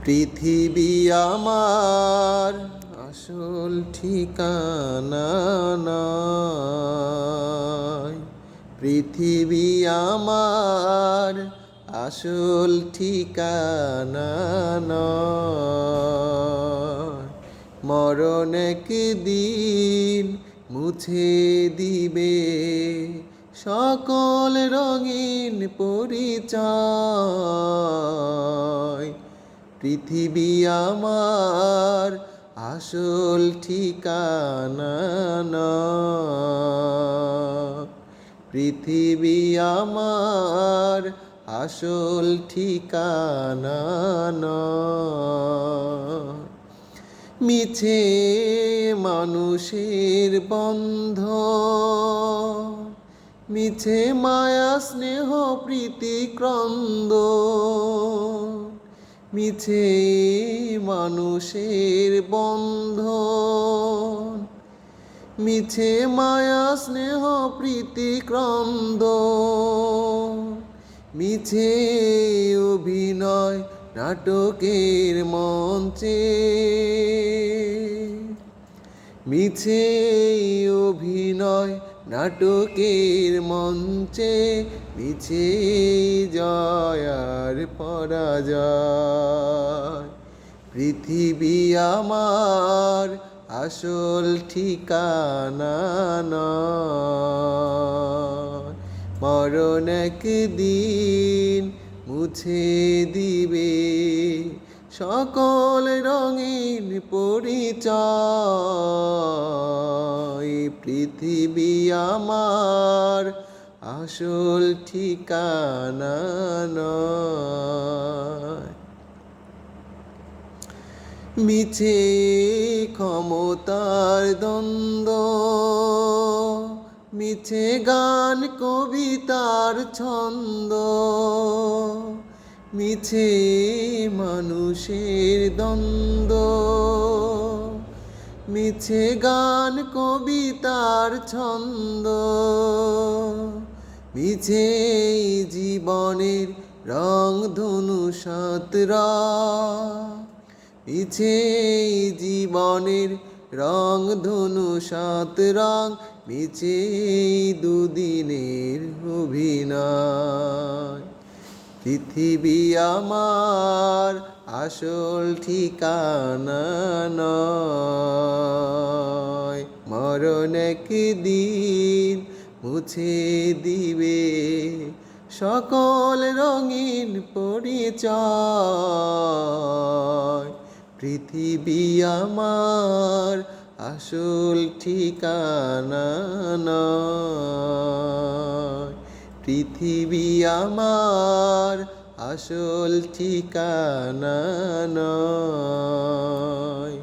পৃথিবী আমার আসল ঠিকানা নয়। পৃথিবী আমার আসল ঠিকানা নয়। মরণ একদিন মুছে দিবে সকল রঙিন পরিচয়। পৃথিবী আমার আসল ঠিকানা নয়। পৃথিবী আমার আসল ঠিকানা নয়। মিছে মানুষের বন্ধন, মিছে মায়া স্নেহ প্রীতি ক্রন্দন, মিছে মানুষের বন্ধন, মিছে মায়া স্নেহ প্রীতি ক্রন্দন, মিছে অভিনয় নাটকের মঞ্চে, মিছে অভিনয় নাটকের মঞ্চে, মিছে জয় আর পরাজয়। পৃথিবী আমার আসল ঠিকানা নয়। মরণ একদিন মুছে দিবে সকল রঙিন পরিচয়। পৃথিবী আমার আসল ঠিকানা নয়। মিছে ক্ষমতার দ্বন্দ্ব, মিছে গান কবিতার ছন্দ, মিছে মানুষের দ্বন্দ্ব, মিছে গান কবিতার ছন্দ, মিছে জীবনের রং ধনু সাতরা, মিছে জীবনের রং ধনু সাত রং, মিছে দুদিনের অভিনয়। পৃথিবী আমার আসল ঠিকানা নয়। মরণ একদিন মুছে দিবে সকল রঙিন পরিচয়। পৃথিবী আমার আসল ঠিকানা নয়। পৃথিবী আমার আসল ঠিকানা নয়।